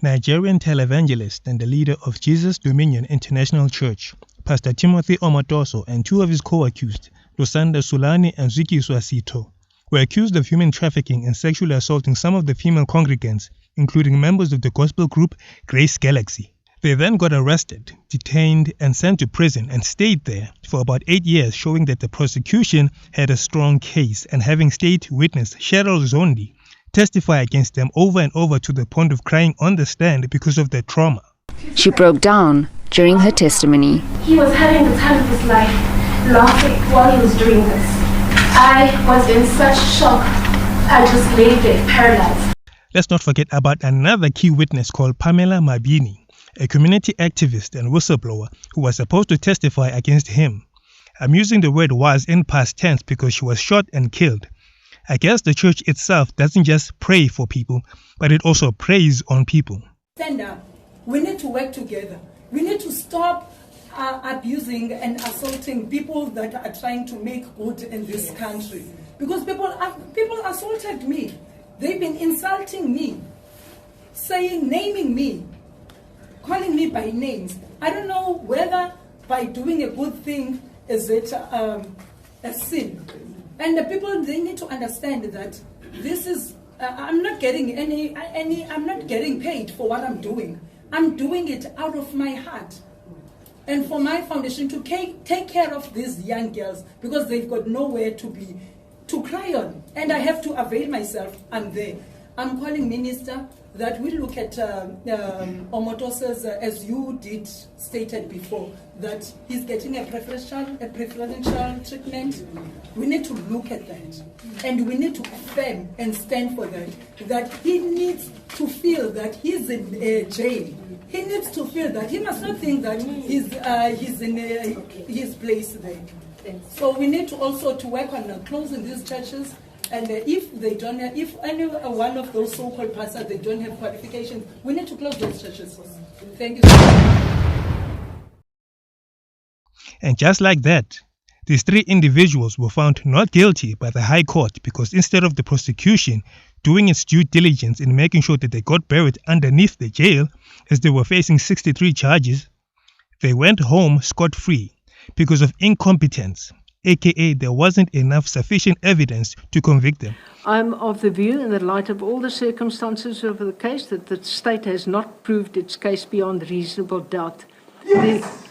Nigerian televangelist and the leader of Jesus Dominion International Church, Pastor Timothy Omotoso, and two of his co-accused, Lusanda Sulani and Zikiswa Sito, were accused of human trafficking and sexually assaulting some of the female congregants, including members of the gospel group Grace Galaxy. They then got arrested, detained, and sent to prison and stayed there for about 8 years, showing that the prosecution had a strong case, and having state witness Cheryl Zondi testify against them over and over to the point of crying on the stand because of their trauma. She broke down during her testimony. He was having the time of his life, laughing while he was doing this. I was in such shock, I just lay there paralyzed. Let's not forget about another key witness called Pamela Mabini, a community activist and whistleblower who was supposed to testify against him. I'm using the word was in past tense because she was shot and killed. I guess the church itself doesn't just pray for people, but it also preys on people. Stand up. We need to work together. We need to stop abusing and assaulting people that are trying to make good in this country. Because people assaulted me. They've been insulting me, naming me, calling me by names. I don't know whether by doing a good thing is it a sin. And the people, they need to understand that this is, I'm not getting I'm not getting paid for what I'm doing. I'm doing it out of my heart. And for my foundation to take care of these young girls, because they've got nowhere to cry on. And I have to avail myself. I'm there. I'm calling Minister that we look at OMOTOSO'S, as you did stated before, that he's getting a preferential treatment. We need to look at that. And we need to affirm and stand for that he needs to feel that he's in jail. He needs to feel that. He must not think that he's in his place there. So we need to also to work on closing these churches. And if any one of those so-called pastors, they don't have qualifications, we need to close those churches. Thank you so much. And just like that, these three individuals were found not guilty by the High Court because instead of the prosecution doing its due diligence in making sure that they got buried underneath the jail, as they were facing 63 charges, they went home scot-free because of incompetence, aka there wasn't enough sufficient evidence to convict them. I'm of the view, in the light of all the circumstances of the case, that the state has not proved its case beyond reasonable doubt. Yes!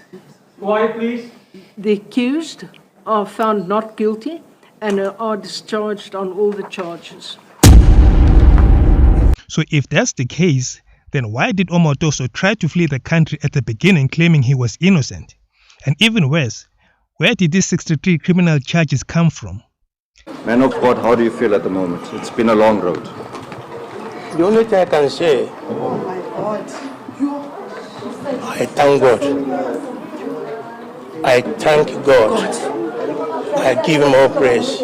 Quiet, please. The accused are found not guilty and are discharged on all the charges. So if that's the case, then why did Omotoso try to flee the country at the beginning claiming he was innocent? And even worse, where did these 63 criminal charges come from? Man of God, how do you feel at the moment? It's been a long road. The only thing I can say, I thank God. I thank God. I give him all praise.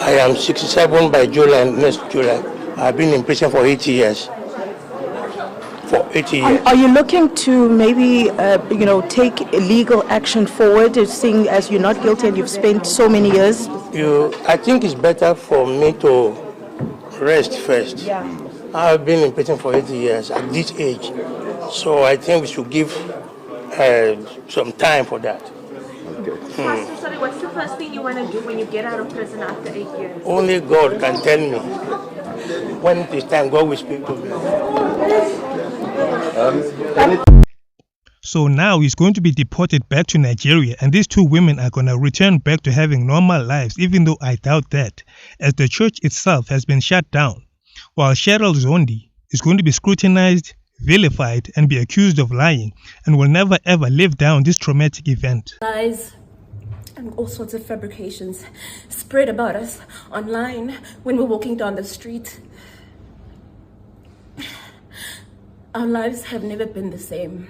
I am 67 by July, next July. I've been in prison for 80 years. For 80 years. Are you looking to maybe, take legal action forward, seeing as you're not guilty and you've spent so many years? I think it's better for me to rest first. Yeah. I've been in prison for 80 years at this age. So I think we should give some time for that. Pastor, sorry, what's the first thing you want to do when you get out of prison after 8 years? Only God can tell me. When it is time, God will speak to me. So now he's going to be deported back to Nigeria, and these two women are going to return back to having normal lives, even though I doubt that, as the church itself has been shut down, while Cheryl Zondi is going to be scrutinized, vilified, and be accused of lying, and will never ever live down this traumatic event. Lies and all sorts of fabrications spread about us online when we're walking down the street. Our lives have never been the same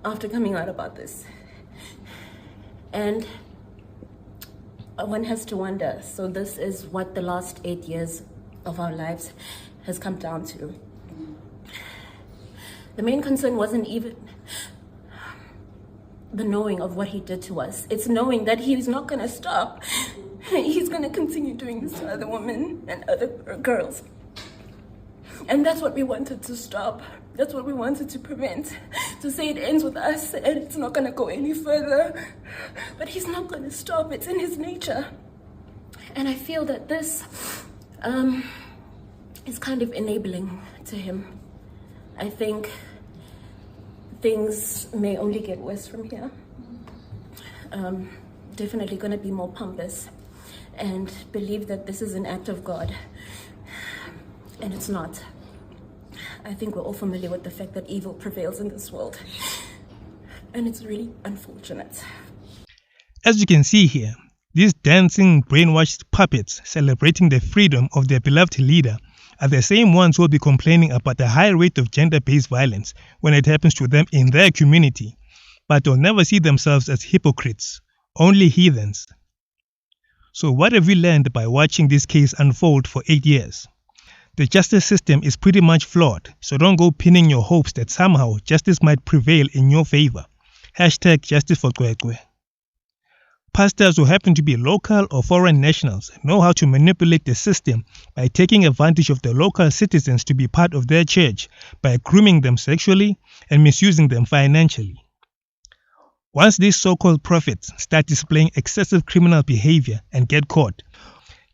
after coming out about this. And one has to wonder, so this is what the last 8 years of our lives has come down to. The main concern wasn't even the knowing of what he did to us. It's knowing that he's not going to stop. He's going to continue doing this to other women and other girls. And that's what we wanted to stop. That's what we wanted to prevent. To say it ends with us and it's not going to go any further. But he's not going to stop. It's in his nature. And I feel that this is kind of enabling to him. I think things may only get worse from here. Definitely going to be more pompous and believe that this is an act of God. And it's not. I think we're all familiar with the fact that evil prevails in this world. And it's really unfortunate. As you can see here, these dancing, brainwashed puppets celebrating the freedom of their beloved leader are the same ones who will be complaining about the high rate of gender-based violence when it happens to them in their community, but will never see themselves as hypocrites, only heathens. So what have we learned by watching this case unfold for 8 years? The justice system is pretty much flawed, so don't go pinning your hopes that somehow justice might prevail in your favor. #Justice for Kwekwe. Pastors who happen to be local or foreign nationals know how to manipulate the system by taking advantage of the local citizens to be part of their church, by grooming them sexually and misusing them financially. Once these so-called prophets start displaying excessive criminal behavior and get caught,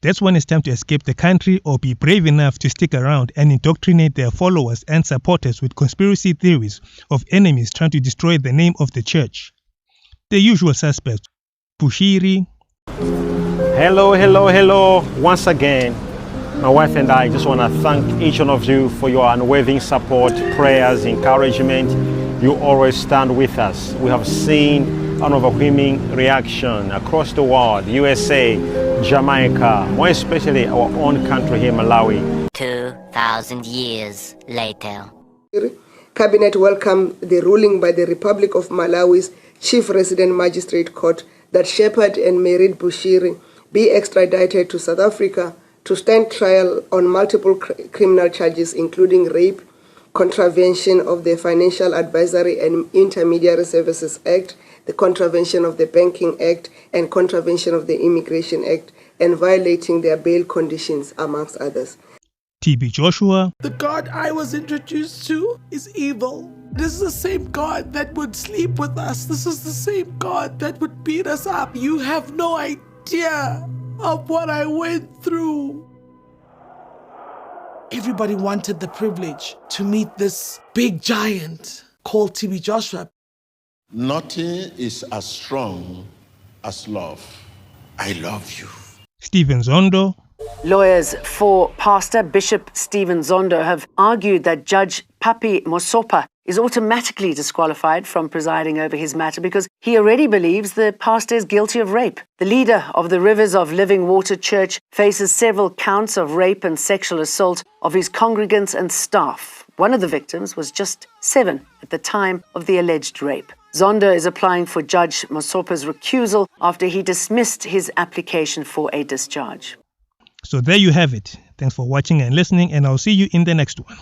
that's when it's time to escape the country or be brave enough to stick around and indoctrinate their followers and supporters with conspiracy theories of enemies trying to destroy the name of the church. The usual suspects: Bushiri. Hello. Once again, my wife and I just want to thank each one of you for your unwavering support, prayers, encouragement. You always stand with us. We have seen an overwhelming reaction across the world, USA, Jamaica, more especially our own country here, Malawi. 2,000 years later. Cabinet welcomed the ruling by the Republic of Malawi's Chief Resident Magistrate Court that Shepherd and Merit Bushiri be extradited to South Africa to stand trial on multiple criminal charges, including rape, contravention of the Financial Advisory and Intermediary Services Act, the contravention of the Banking Act, and contravention of the Immigration Act, and violating their bail conditions, amongst others. TB Joshua. The God I was introduced to is evil. This is the same God that would sleep with us. This is the same God that would beat us up. You have no idea of what I went through. Everybody wanted the privilege to meet this big giant called TB Joshua. Nothing is as strong as love. I love you. Stephen Zondo. Lawyers for Pastor Bishop Stephen Zondo have argued that Judge Papi Mosopa is automatically disqualified from presiding over his matter because he already believes the pastor is guilty of rape. The leader of the Rivers of Living Water Church faces several counts of rape and sexual assault of his congregants and staff. One of the victims was just 7 at the time of the alleged rape. Zondo is applying for Judge Mosopa's recusal after he dismissed his application for a discharge. So there you have it. Thanks for watching and listening, and I'll see you in the next one.